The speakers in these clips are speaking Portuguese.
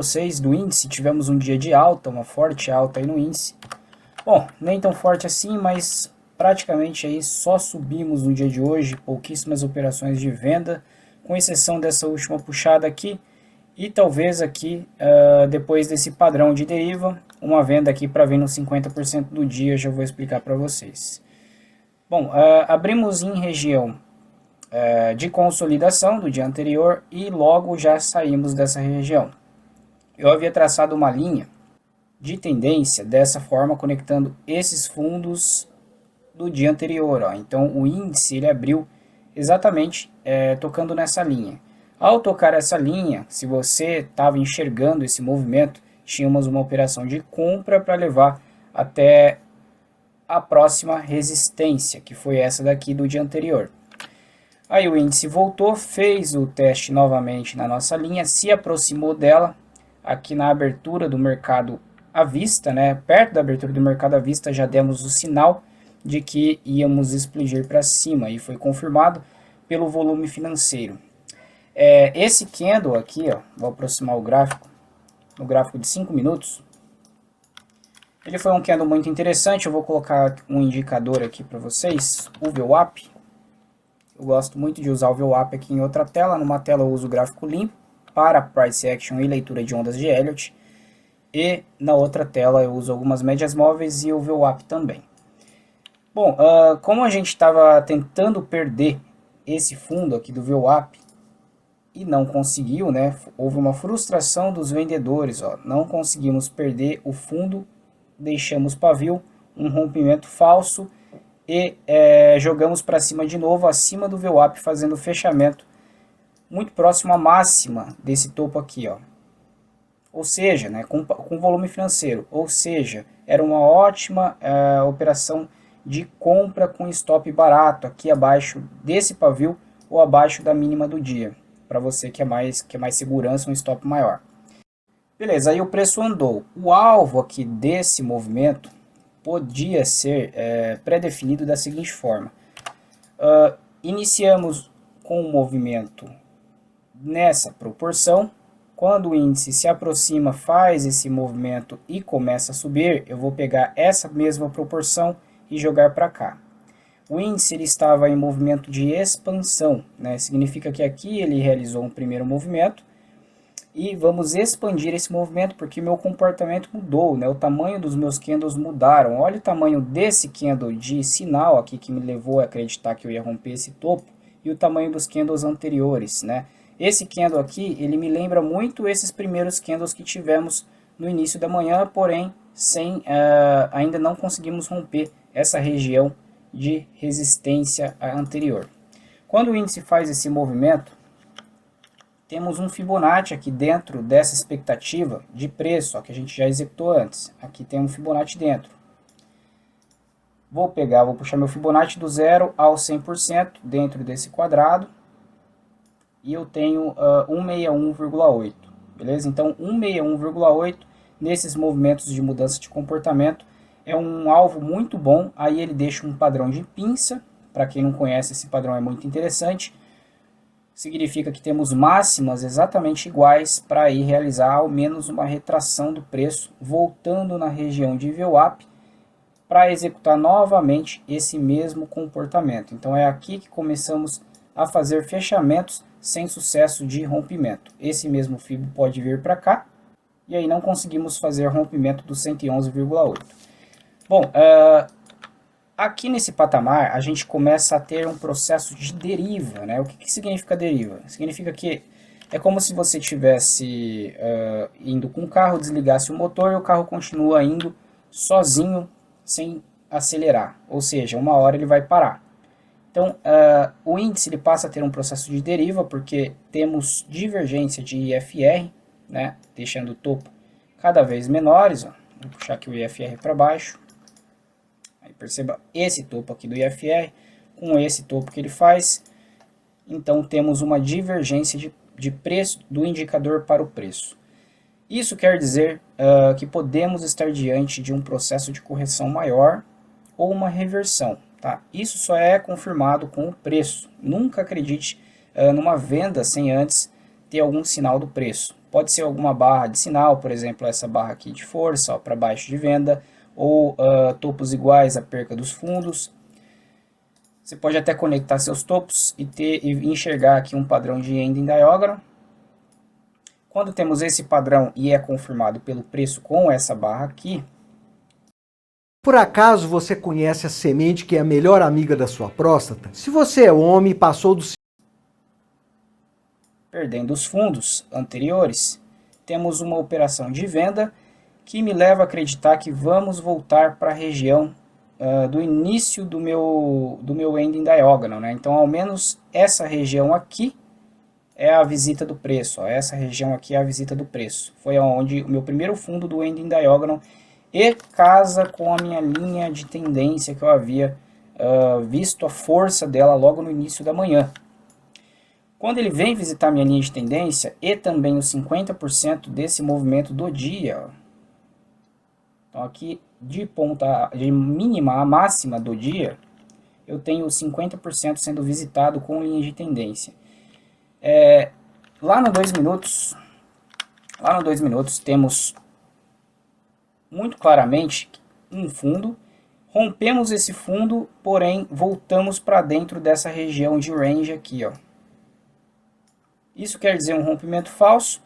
Vocês do índice, tivemos um dia de alta, uma forte alta aí no índice. Bom, nem tão forte assim, mas praticamente aí só subimos no dia de hoje, pouquíssimas operações de venda, com exceção dessa última puxada aqui, e talvez aqui, depois desse padrão de deriva, uma venda aqui para vir no 50% do dia, já vou explicar para vocês. Bom, abrimos em região de consolidação do dia anterior e logo já saímos dessa região. Eu havia traçado uma linha de tendência dessa forma, conectando esses fundos do dia anterior. Ó. Então o índice ele abriu exatamente tocando nessa linha. Ao tocar essa linha, se você estava enxergando esse movimento, tínhamos uma operação de compra para levar até a próxima resistência, que foi essa daqui do dia anterior. Aí o índice voltou, fez o teste novamente na nossa linha, se aproximou dela, aqui na abertura do mercado à vista, né? Perto da abertura do mercado à vista já demos o sinal de que íamos explodir para cima e foi confirmado pelo volume financeiro. Esse candle aqui, ó, vou aproximar o gráfico, no gráfico de 5 minutos, ele foi um candle muito interessante. Eu vou colocar um indicador aqui para vocês, o VWAP. Eu gosto muito de usar o VWAP aqui em outra tela, numa tela eu uso o gráfico limpo, para Price Action e leitura de ondas de Elliott, e na outra tela eu uso algumas médias móveis e o VWAP também. Bom, como a gente estava tentando perder esse fundo aqui do VWAP e não conseguiu, né? Houve uma frustração dos vendedores, ó, não conseguimos perder o fundo, deixamos pavio, um rompimento falso e jogamos para cima de novo, acima do VWAP, fazendo o fechamento muito próximo à máxima desse topo aqui, ó. Ou seja, né, com volume financeiro, ou seja, era uma ótima operação de compra com stop barato, aqui abaixo desse pavio ou abaixo da mínima do dia, para você que é mais segurança, um stop maior. Beleza, aí o preço andou. O alvo aqui desse movimento podia ser pré-definido da seguinte forma. Iniciamos com um movimento nessa proporção. Quando o índice se aproxima, faz esse movimento e começa a subir, eu vou pegar essa mesma proporção e jogar para cá. O índice ele estava em movimento de expansão, né? Significa que aqui ele realizou um primeiro movimento e vamos expandir esse movimento porque meu comportamento mudou, né? O tamanho dos meus candles mudaram. Olha o tamanho desse candle de sinal aqui que me levou a acreditar que eu ia romper esse topo e o tamanho dos candles anteriores, né? Esse candle aqui, ele me lembra muito esses primeiros candles que tivemos no início da manhã, porém, ainda não conseguimos romper essa região de resistência anterior. Quando o índice faz esse movimento, temos um Fibonacci aqui dentro dessa expectativa de preço, ó, que a gente já executou antes. Aqui tem um Fibonacci dentro. Vou puxar meu Fibonacci do 0 ao 100% dentro desse quadrado. E eu tenho 161,8, beleza? Então 161,8 nesses movimentos de mudança de comportamento é um alvo muito bom. Aí ele deixa um padrão de pinça, para quem não conhece esse padrão é muito interessante. Significa que temos máximas exatamente iguais para ir realizar ao menos uma retração do preço, voltando na região de VWAP para executar novamente esse mesmo comportamento. Então é aqui que começamos a fazer fechamentos sem sucesso de rompimento. Esse mesmo FIBO pode vir para cá, e aí não conseguimos fazer rompimento do 111,8. Bom, aqui nesse patamar a gente começa a ter um processo de deriva, né? O que significa deriva? Significa que é como se você estivesse indo com o carro, desligasse o motor e o carro continua indo sozinho, sem acelerar, ou seja, uma hora ele vai parar. Então, o índice ele passa a ter um processo de deriva, porque temos divergência de IFR, né, deixando o topo cada vez menores. Ó. Vou puxar aqui o IFR para baixo. Aí perceba esse topo aqui do IFR com esse topo que ele faz. Então, temos uma divergência de preço do indicador para o preço. Isso quer dizer que podemos estar diante de um processo de correção maior ou uma reversão. Tá? Isso só é confirmado com o preço. Nunca acredite numa venda sem antes ter algum sinal do preço. pode ser alguma barra de sinal, por exemplo, essa barra aqui de força para baixo de venda, ou topos iguais à perca dos fundos. Você pode até conectar seus topos e enxergar aqui um padrão de Ending Diagram. Quando temos esse padrão e é confirmado pelo preço com essa barra aqui. Por acaso você conhece a semente que é a melhor amiga da sua próstata? Se você é homem e passou do... Perdendo os fundos anteriores, temos uma operação de venda que me leva a acreditar que vamos voltar para a região do início do meu Ending Diagram, né? Então, ao menos essa região aqui é a visita do preço. Ó. Essa região aqui é a visita do preço. Foi onde o meu primeiro fundo do Ending Diagram e casa com a minha linha de tendência que eu havia visto a força dela logo no início da manhã. Quando ele vem visitar minha linha de tendência e também os 50% desse movimento do dia, ó. Então aqui de mínima a máxima do dia, eu tenho 50% sendo visitado com linha de tendência. Lá no 2 minutos temos muito claramente um fundo, rompemos esse fundo, porém voltamos para dentro dessa região de range aqui, ó. Isso quer dizer um rompimento falso.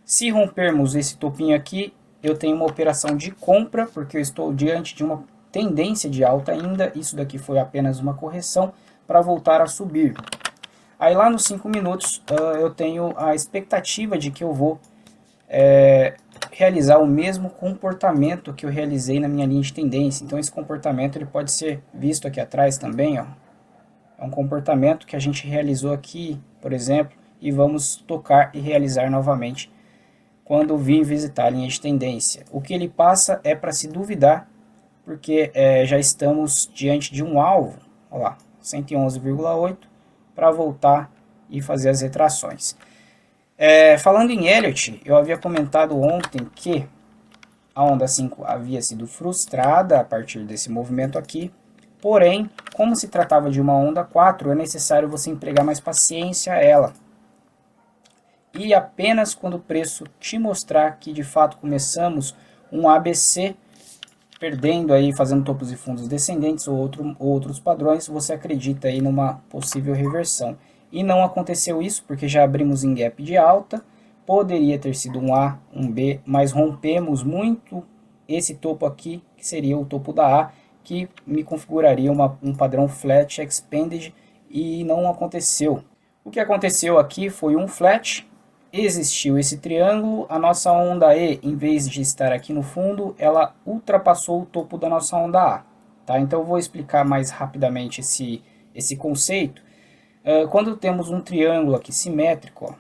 Se rompermos esse topinho aqui, eu tenho uma operação de compra, porque eu estou diante de uma tendência de alta ainda. Isso daqui foi apenas uma correção para voltar a subir. Aí lá nos 5 minutos eu tenho a expectativa de que eu vou realizar o mesmo comportamento que eu realizei na minha linha de tendência. Então esse comportamento ele pode ser visto aqui atrás também, ó. É um comportamento que a gente realizou aqui, por exemplo, e vamos tocar e realizar novamente quando vim visitar a linha de tendência. O que ele passa é para se duvidar, porque já estamos diante de um alvo, olha lá, 111,8, para voltar e fazer as retrações. Falando em Elliott, eu havia comentado ontem que a onda 5 havia sido frustrada a partir desse movimento aqui, porém, como se tratava de uma onda 4, é necessário você empregar mais paciência a ela. E apenas quando o preço te mostrar que de fato começamos um ABC, perdendo aí, fazendo topos e fundos descendentes ou outros padrões, você acredita aí numa possível reversão. E não aconteceu isso, porque já abrimos em gap de alta, poderia ter sido um A, um B, mas rompemos muito esse topo aqui, que seria o topo da A, que me configuraria um padrão flat expanded, e não aconteceu. O que aconteceu aqui foi um flat, existiu esse triângulo, a nossa onda E, em vez de estar aqui no fundo, ela ultrapassou o topo da nossa onda A. Tá? Então eu vou explicar mais rapidamente esse conceito. Quando temos um triângulo aqui simétrico, ó,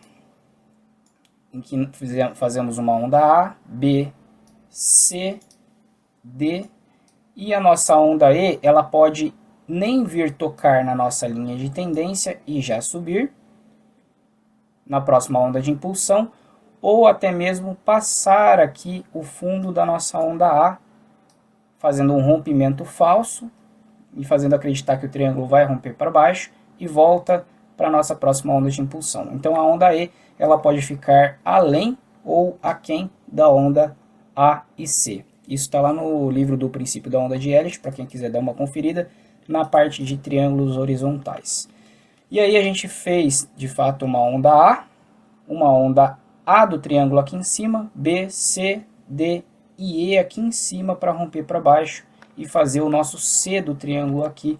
em que fazemos uma onda A, B, C, D, e a nossa onda E, ela pode nem vir tocar na nossa linha de tendência e já subir na próxima onda de impulsão, ou até mesmo passar aqui o fundo da nossa onda A, fazendo um rompimento falso e fazendo acreditar que o triângulo vai romper para baixo e volta para a nossa próxima onda de impulsão. Então a onda E ela pode ficar além ou aquém da onda A e C. Isso está lá no livro do princípio da onda de Elliott, para quem quiser dar uma conferida, na parte de triângulos horizontais. E aí a gente fez, de fato, uma onda A do triângulo aqui em cima, B, C, D e E aqui em cima para romper para baixo e fazer o nosso C do triângulo aqui,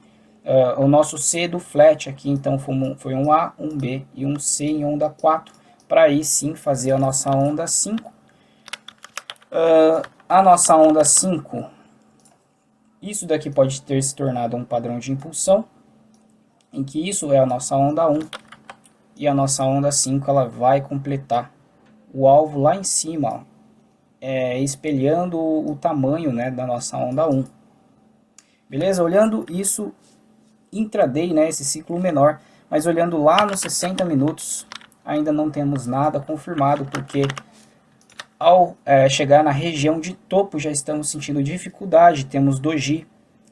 o nosso C do flat aqui. Então foi um A, um B e um C em onda 4, para aí sim fazer a nossa onda 5. A nossa onda 5, isso daqui pode ter se tornado um padrão de impulsão, em que isso é a nossa onda 1, e a nossa onda 5 ela vai completar o alvo lá em cima, ó, espelhando o tamanho, né, da nossa onda 1. Beleza? Olhando isso intraday, né, esse ciclo menor, mas olhando lá nos 60 minutos, ainda não temos nada confirmado, porque ao chegar na região de topo já estamos sentindo dificuldade, temos doji,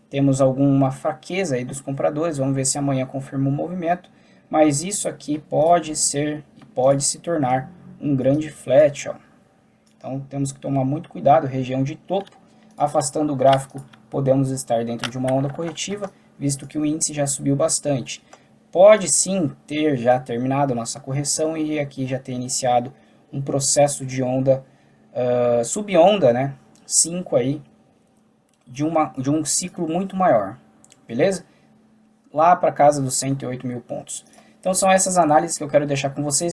temos alguma fraqueza aí dos compradores, vamos ver se amanhã confirma o movimento, mas isso aqui pode ser e pode se tornar um grande flat, ó. Então temos que tomar muito cuidado, região de topo, afastando o gráfico, podemos estar dentro de uma onda corretiva, visto que o índice já subiu bastante. Pode sim ter já terminado a nossa correção e aqui já ter iniciado um processo de onda, subonda, né, 5 aí, de um ciclo muito maior, beleza? Lá para casa dos 108 mil pontos. Então são essas análises que eu quero deixar com vocês.